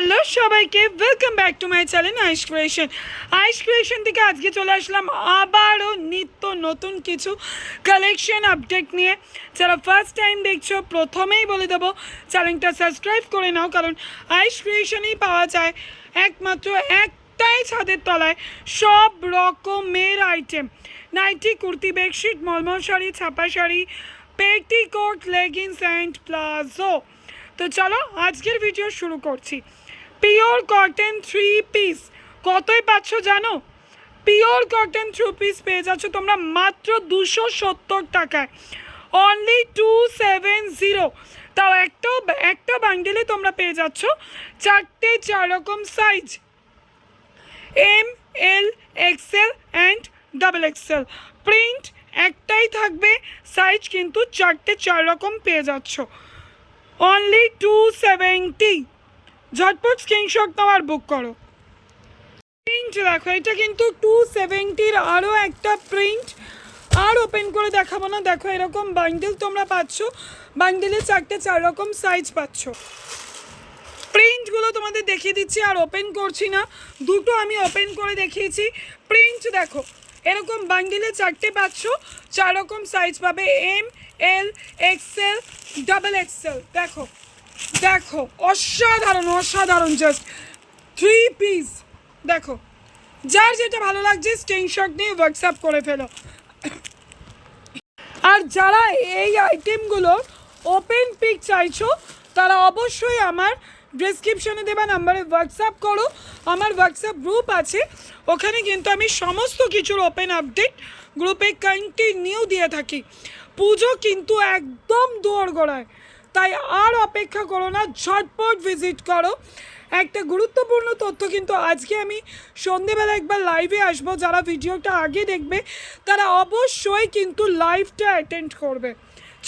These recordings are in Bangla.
হ্যালো সবাইকে, welcome back to my channel ice creation থেকে আজকে চলে আসলাম আবারও নিত্য নতুন কিছু কালেকশন আপডেট নিয়ে। যারা ফার্স্ট টাইম দেখছো প্রথমেই বলে দেবো চ্যানেলটা সাবস্ক্রাইব করে নাও, কারণ আইস ক্রিয়েশনেই পাওয়া যায় একমাত্র একটাই ছাদের তলায় সব রকমের আইটেম, নাইটি, কুর্তি, বেডশিট, মলমল শাড়ি, ছাপা sari, petticoat, leggings and palazzo. তো চলো আজকের ভিডিও শুরু করছি। পিওর কটন 3 পিস কতই পাচ্ছ জানো? পিওর কটন 3 পিস পেয়ে যাচ্ছ তোমরা মাত্র 270 টাকায়, অনলি 270। তাও একটা বান্ডেলে তোমরা পেয়ে যাচ্ছ 4 রকম size, M, L, XL and double XL. Print একটাই থাকবে, সাইজ কিন্তু 4 রকম পেয়ে যাচ্ছ, অনলি 270। ঝটপট স্ক্রিনশট নাও আর বুক করো। প্রিন্ট দেখো, এটা কিন্তু 270-র আরও একটা প্রিন্ট, আর ওপেন করে দেখাবো না। দেখো এরকম বান্ডেল তোমরা পাচ্ছ, বান্ডেলে 4 রকম সাইজ পাচ্ছ। প্রিন্টগুলো তোমাদের দেখিয়ে দিচ্ছি, আর ওপেন করছি না, দুটো আমি ওপেন করে দেখিয়েছি। প্রিন্ট দেখো, এরকম বান্ডেলে 4 পাচ্ছ, 4 রকম সাইজ পাবে, M, L, Excel, double XL. দেখো দেখো অসাধারণ অসাধারণ, জাস্ট 3 পিস। দেখো যার যেটা ভালো লাগছে স্ক্রিনশট নিয়ে হোয়াটসঅ্যাপ করে ফেলো। আর যারা এই আইটেমগুলো ওপেন পিক চাইছো তারা অবশ্যই আমার ডেসক্রিপশনে দেওয়া নাম্বারে হোয়াটসঅ্যাপ করো। আমার হোয়াটসঅ্যাপ গ্রুপ আছে, ওখানে কিন্তু আমি সমস্ত কিছুর ওপেন আপডেট গ্রুপে কন্টিনিউ দিয়ে থাকি। পুজো কিন্তু একদম দোরগোড়ায়, তাই আর অপেক্ষা করো না, ঝটপট ভিজিট করো। একটা গুরুত্বপূর্ণ তথ্য কিন্তু আজকে আমি সন্ধেবেলা একবার লাইভে আসবো, যারা ভিডিওটা আগে দেখবে তারা অবশ্যই কিন্তু লাইভটা অ্যাটেন্ড করবে।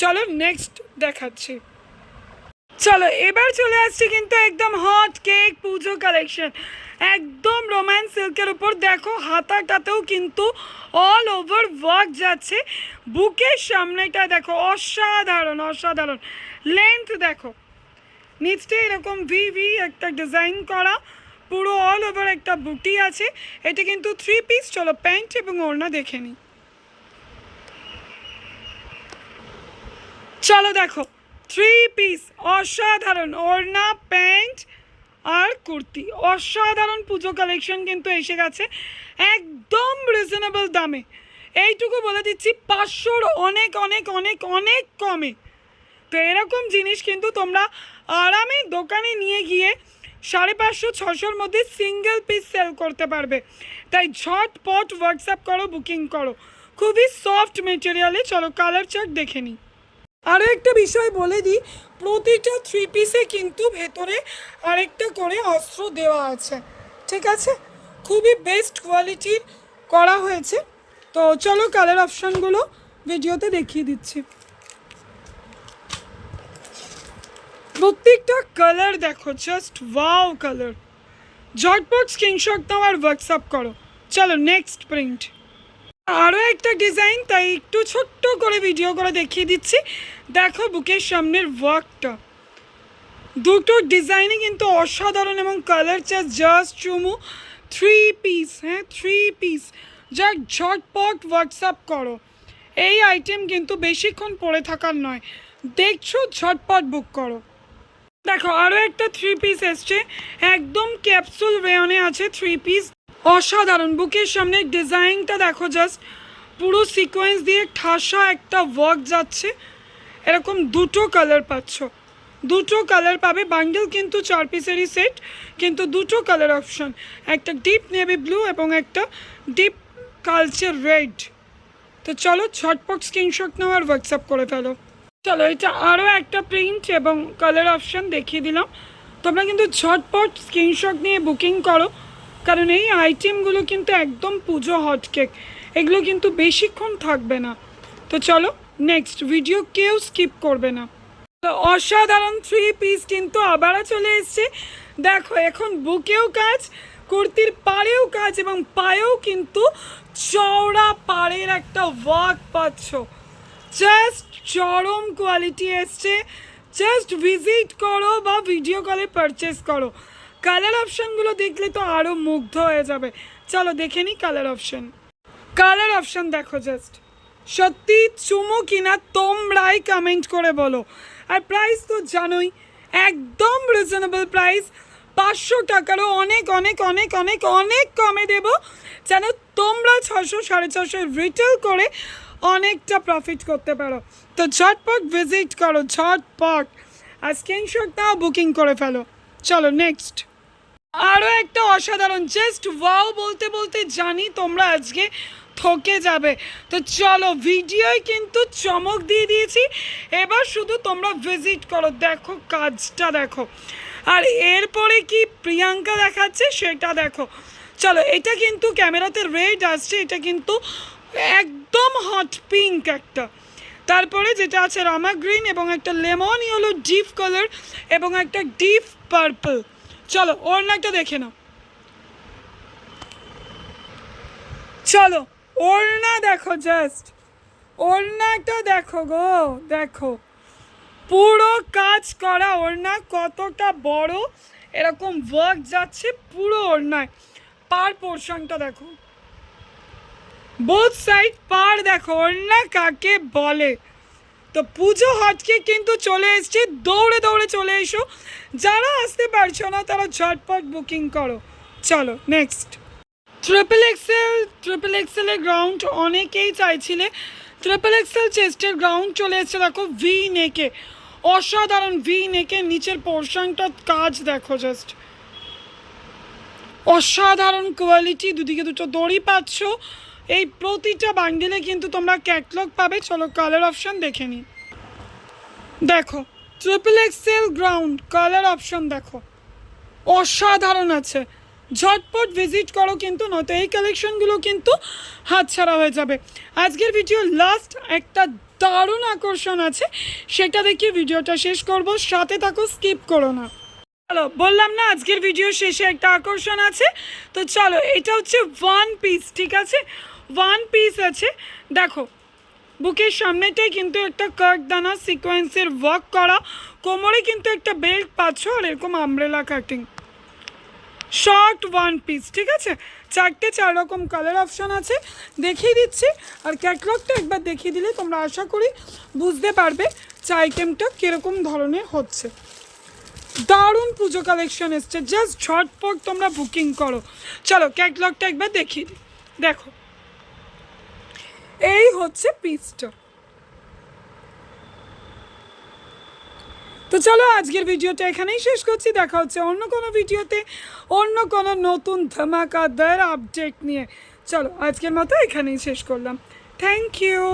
চলো নেক্সট দেখাচ্ছি। চলো এবার চলে আসছি কিন্তু একদম হট কেক পুজো কালেকশন, একদম রোম্যান্স সিল্কের উপর। দেখো হাতাটাতেও কিন্তু অল ওভার ওয়ার্ক যাচ্ছে, বুকের সামনেটা দেখো অসাধারণ অসাধারণ। লেন্থ দেখো, নিচটা এরকম ভি একটা ডিজাইন করা, পুরো অল ওভার একটা বুটি আছে। এটা কিন্তু 3 পিস। চলো প্যান্ট এবং ওড়না দেখে নিই। চলো দেখো 3 পিস, অসাধারণ ওড়না, প্যান্ট আর কুর্তি, অসাধারণ পুজো কালেকশন কিন্তু এসে গেছে একদম রিজনেবল দামে। এইটুকু বলে দিচ্ছি 500-র অনেক অনেক অনেক অনেক কমে। তো এরকম জিনিস কিন্তু তোমরা আরামে দোকানে নিয়ে গিয়ে 550-600-র মধ্যে সিঙ্গেল পিস সেল করতে পারবে। তাই ঝটপট হোয়াটসঅ্যাপ করো, বুকিং করো। খুবই সফট মেটেরিয়ালে। চলো কালার চার্ট দেখে নিই। আরও একটা বিষয় বলে দিই, প্রতিটা 3 পিসে কিন্তু ভেতরে আরেকটা করে অস্ত্র দেওয়া আছে, ঠিক আছে? খুবই বেস্ট কোয়ালিটির করা হয়েছে। তো চলো কালার অপশানগুলো ভিডিওতে দেখিয়ে দিচ্ছি। প্রত্যেকটা কালার দেখো, জাস্ট ওয়াও কালার। ঝটপট স্ক্রিনশট নাও আর হোয়াটসঅ্যাপ করো। চলো নেক্সট প্রিন্ট, আরও একটা ডিজাইন, তাই একটু ছোট্ট করে ভিডিও করে দেখিয়ে দিচ্ছি। দেখো বুকের সামনের ওয়ার্কটা, দুটো ডিজাইনই কিন্তু অসাধারণ এবং কালার জাস্ট চুমু। 3 পিস, হ্যাঁ 3 পিস, যা ঝটপট হোয়াটসঅ্যাপ করো। এই আইটেম কিন্তু বেশিক্ষণ পরে থাকার নয়, দেখছো ঝটপট বুক করো। দেখো আরও একটা 3 পিস এসছে, একদম ক্যাপসুল রেয়নে আছে 3 পিস, অসাধারণ। বুকের সামনে ডিজাইনটা দেখো, জাস্ট পুরো সিকোয়েন্স দিয়ে ঠাসা একটা ওয়ার্ক যাচ্ছে। এরকম দুটো কালার পাচ্ছ, দুটো কালার পাবে। বান্ডেল কিন্তু 4 পিসেরই সেট, কিন্তু দুটো কালার অপশন, একটা ডিপ নেভি ব্লু এবং একটা ডিপ কালচার রেড। তো চলো ঝটপট স্ক্রিনশট নাও আর হোয়াটসঅ্যাপ করে ফেলো। চলো এটা আরও একটা প্রিন্ট এবং কালার অপশান দেখিয়ে দিলাম। তোমরা কিন্তু ঝটপট স্ক্রিনশট নিয়ে বুকিং করো, কারণ এই আইটেমগুলো কিন্তু একদম পুজো হটকেক, এগুলো কিন্তু বেশিক্ষণ থাকবে না। তো চলো নেক্সট, ভিডিও কেউ স্কিপ করবে না। তো অসাধারণ 3 পিস কিন্তু আবারও চলে এসছে। দেখো এখন বুকেও কাজ, কুর্তির পাড়েও কাজ এবং পায়েও কিন্তু চওড়া পাড়ের একটা ওয়ার্ক পাচ্ছ, জাস্ট চরম কোয়ালিটি এসছে। জাস্ট ভিজিট করো বা ভিডিও কলে পারচেস করো, কালার অপশানগুলো দেখলে তো আরও মুগ্ধ হয়ে যাবে। চলো দেখে নিই কালার অপশান। কালার অপশান দেখো, জাস্ট সত্যি চুমু কিনা তোমরাই কমেন্ট করে বলো। আর প্রাইস তো জানোই, একদম রিজনেবল প্রাইস, 500 টাকারও অনেক অনেক অনেক অনেক অনেক কমে দেবো, যেন তোমরা 600 450 রিটেল করে অনেকটা প্রফিট করতে পারো। তো ঝটপট ভিজিট করো, ঝটপট, আর স্ক্রিনশট নাও, বুকিং করে ফেলো। চলো নেক্সট। আরও একটা অসাধারণ, জাস্ট ওয়াও বলতে বলতে জানি তোমরা আজকে থকে যাবে। তো চলো, ভিডিওয় কিন্তু চমক দিয়ে দিয়েছি, এবার শুধু তোমরা ভিজিট করো, দেখো কাজটা দেখো, আর এরপরে কি প্রিয়াঙ্কা দেখাচ্ছে সেটা দেখো। চলো, এটা কিন্তু ক্যামেরাতে রেড আসছে, এটা কিন্তু একদম হট পিঙ্ক একটা, তারপরে যেটা আছে রামা গ্রিন এবং একটা লেমন ইয়েলো ডিপ কালার এবং একটা ডিপ পার্পল। চলো ওড়নাটা দেখে নাও, চলো ওড়না দেখো, জাস্ট ওড়নাটা দেখো গো, দেখো পুরো কাজ করা ওড়না, কতটা বড় এরকম ওয়ার্ক যাচ্ছে পুরো ওড়নায়। পার পোর্শনটা দেখো, বোথ সাইড পার দেখো, ওড়না কাকে বলে। তো পুজো হটকে কিন্তু চলে এসছে, দৌড়ে দৌড়ে চলে এসো, যারা আসতে পারছো না তারা ঝটপট বুকিং করো। চলো নেক্সট। ট্রিপল এক্সেলের গ্রাউন্ড অনেকেই চাইছিলে, ট্রিপল এক্সেল চেস্টের গ্রাউন্ড চলে এসছে দেখো, ভি নেকে, অসাধারণ ভি নেকে, নিচের পোর্শনটা কাজ দেখো, জাস্ট অসাধারণ কোয়ালিটি, দুদিকে দুটো দড়ি পাচ্ছ, এই প্রতিটা বান্ডিলে কিন্তু তোমরা ক্যাটলগ পাবে। চলো কালার অপশান দেখে নিই, দেখো triple Excel ground colour option দেখো, অসাধারণ আছে, ঝটপট ভিজিট করো কিন্তু, নয়তো এই কালেকশনগুলো কিন্তু হাতছাড়া হয়ে যাবে। আজকের ভিডিও লাস্ট একটা দারুণ আকর্ষণ আছে, সেটা দেখে ভিডিওটা শেষ করব, সাথে থাকো, স্কিপ করো না। চলো, বললাম না আজকের ভিডিও শেষে একটা আকর্ষণ আছে, তো চলো, এটা হচ্ছে ওয়ান পিস, ঠিক আছে, ওয়ান পিস আছে, দেখো বুকের সামনেটাই কিন্তু একটা কাটদানা সিকোয়েন্সের ওয়ার্ক করা, কোমরে কিন্তু একটা বেল্ট পাচ্ছ, আর এরকম umbrella cutting, short one piece, ঠিক আছে। 4 রকম কালার অপশান আছে, দেখিয়ে দিচ্ছি, আর ক্যাটলগটা একবার দেখিয়ে দিলে তোমরা আশা করি বুঝতে পারবে যে আইটেমটা কীরকম ধরনের হচ্ছে। দারুণ পুজো কালেকশন এসছে, জাস্ট ঝটপট তোমরা বুকিং করো। চলো ক্যাটলগটা একবার দেখিয়ে দিই, দেখো এই হচ্ছে পিসটা। তো চলো আজকের ভিডিওটা এখানেই শেষ করছি, দেখা হচ্ছে অন্য কোনো ভিডিওতে অন্য কোনো নতুন ধামাকাদার আপডেট নিয়ে। চলো আজকের মতো এখানেই শেষ করলাম, থ্যাংক ইউ।